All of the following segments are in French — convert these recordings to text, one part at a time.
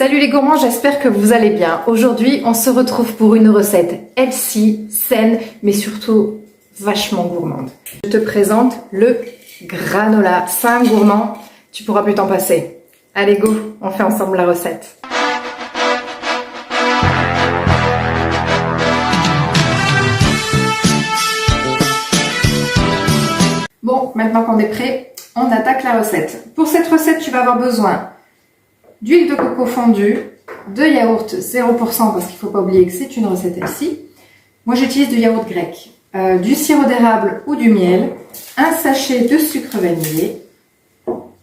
Salut les gourmands, j'espère que vous allez bien. Aujourd'hui, on se retrouve pour une recette healthy, saine, mais surtout vachement gourmande. Je te présente le granola. C'est un gourmand, tu pourras plus t'en passer. Allez go, on fait ensemble la recette. Bon, maintenant qu'on est prêt, on attaque la recette. Pour cette recette, tu vas avoir besoin d'huile de coco fondue, de yaourt 0% parce qu'il ne faut pas oublier que c'est une recette healthy. Moi j'utilise du yaourt grec, du sirop d'érable ou du miel, un sachet de sucre vanillé,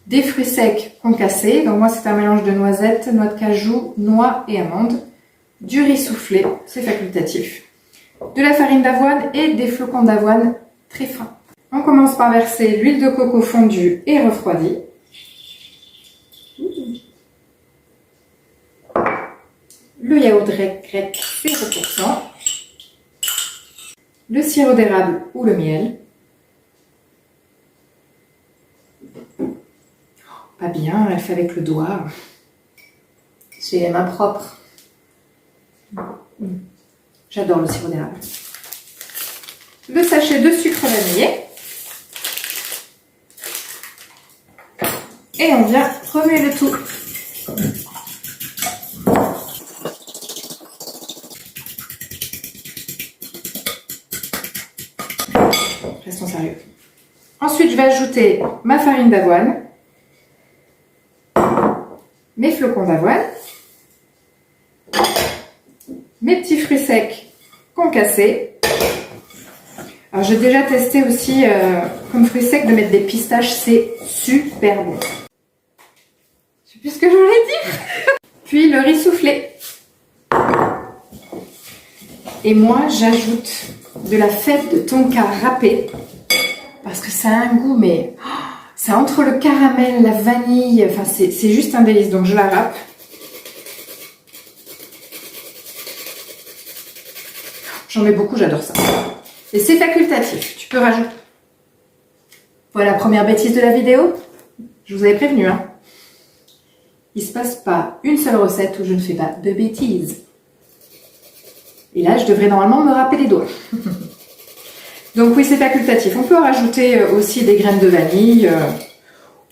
des fruits secs concassés, donc moi c'est un mélange de noisettes, noix de cajou, noix et amandes, du riz soufflé, c'est facultatif, de la farine d'avoine et des flocons d'avoine très fins. On commence par verser l'huile de coco fondue et refroidie. Le yaourt grec 0%, le sirop d'érable ou le miel. Pas bien, elle fait avec le doigt. J'ai les mains propres. J'adore le sirop d'érable. Le sachet de sucre vanillé. Et on vient remuer le tout. Restons sérieux. Ensuite, je vais ajouter ma farine d'avoine, mes flocons d'avoine, mes petits fruits secs concassés. Alors, j'ai déjà testé aussi comme fruits secs de mettre des pistaches, c'est super bon. Je sais plus ce que je voulais dire. Puis le riz soufflé. Et moi, j'ajoute de la fève de tonka râpée parce que ça a un goût, mais c'est entre le caramel, la vanille, enfin c'est juste un délice. Donc je la râpe. J'en mets beaucoup, j'adore ça. Et c'est facultatif, tu peux rajouter. Voilà, première bêtise de la vidéo. Je vous avais prévenu, hein. Il ne se passe pas une seule recette où je ne fais pas de bêtises. Et là, je devrais normalement me râper les doigts. Donc oui, c'est facultatif. On peut rajouter aussi des graines de vanille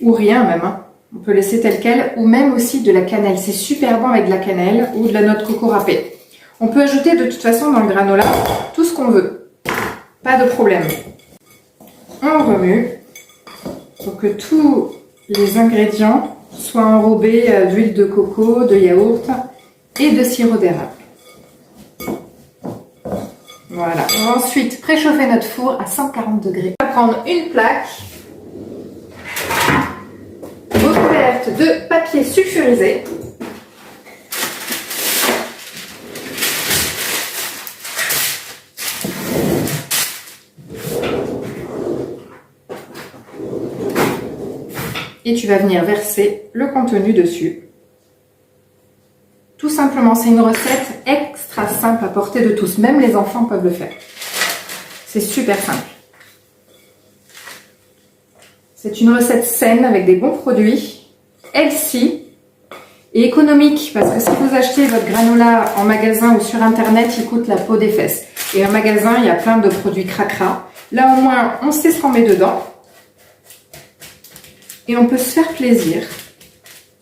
ou rien même. Hein. On peut laisser tel quel ou même aussi de la cannelle. C'est super bon avec de la cannelle ou de la noix de coco râpée. On peut ajouter de toute façon dans le granola tout ce qu'on veut. Pas de problème. On remue pour que tous les ingrédients soient enrobés d'huile de coco, de yaourt et de sirop d'érable. Voilà. On va ensuite préchauffer notre four à 140 degrés. On va prendre une plaque recouverte de papier sulfurisé. Et tu vas venir verser le contenu dessus. Tout simplement, c'est une recette extra simple à portée de tous. Même les enfants peuvent le faire. C'est super simple. C'est une recette saine avec des bons produits, healthy et économique. Parce que si vous achetez votre granola en magasin ou sur internet, il coûte la peau des fesses. Et en magasin, il y a plein de produits cracra. Là au moins, on sait ce qu'on met dedans. Et on peut se faire plaisir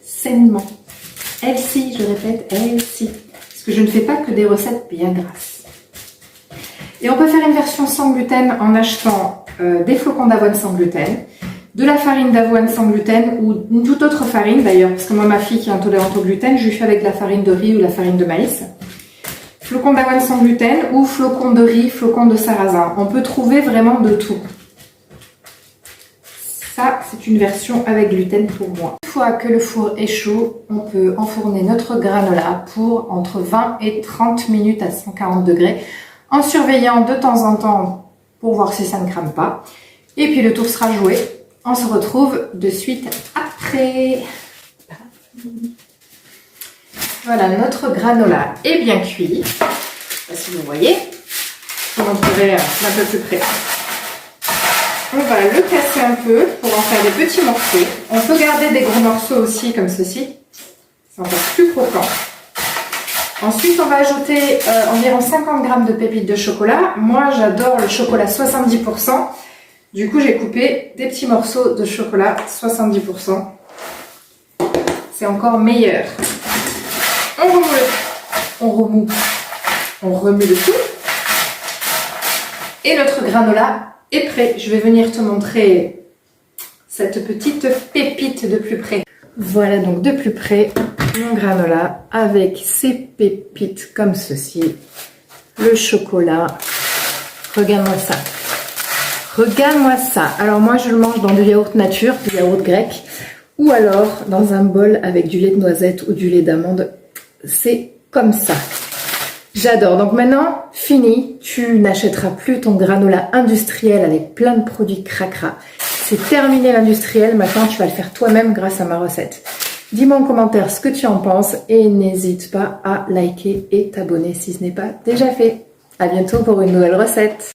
sainement. Healthy, je répète, healthy. Parce que je ne fais pas que des recettes bien grasses. Et on peut faire une version sans gluten en achetant des flocons d'avoine sans gluten, de la farine d'avoine sans gluten ou une toute autre farine d'ailleurs, parce que moi, ma fille qui est intolérante au gluten, je lui fais avec la farine de riz ou la farine de maïs. Flocons d'avoine sans gluten ou flocons de riz, flocons de sarrasin. On peut trouver vraiment de tout. Ça, c'est une version avec gluten pour moi. Une fois que le four est chaud, on peut enfourner notre granola pour entre 20 et 30 minutes à 140 degrés, en surveillant de temps en temps pour voir si ça ne crame pas. Et puis le tour sera joué. On se retrouve de suite après. Voilà, notre granola est bien cuit. Je ne sais pas si vous voyez. Je vous montrerai d'un peu plus près. On va le casser un peu pour en faire des petits morceaux. On peut garder des gros morceaux aussi comme ceci. C'est encore plus croquant. Ensuite, on va ajouter environ 50 g de pépites de chocolat. Moi, j'adore le chocolat 70%. Du coup, j'ai coupé des petits morceaux de chocolat 70%. C'est encore meilleur. On remue le tout. Et notre granola est prêt. Je vais venir te montrer cette petite pépite de plus près. Voilà donc de plus près mon granola avec ses pépites comme ceci. Le chocolat. Regarde-moi ça. Regarde-moi ça. Alors moi je le mange dans du yaourt nature, du yaourt grec, ou alors dans un bol avec du lait de noisette ou du lait d'amande. C'est comme ça. J'adore. Donc maintenant, fini. Tu n'achèteras plus ton granola industriel avec plein de produits cracra. C'est terminé l'industriel. Maintenant, tu vas le faire toi-même grâce à ma recette. Dis-moi en commentaire ce que tu en penses et n'hésite pas à liker et t'abonner si ce n'est pas déjà fait. À bientôt pour une nouvelle recette.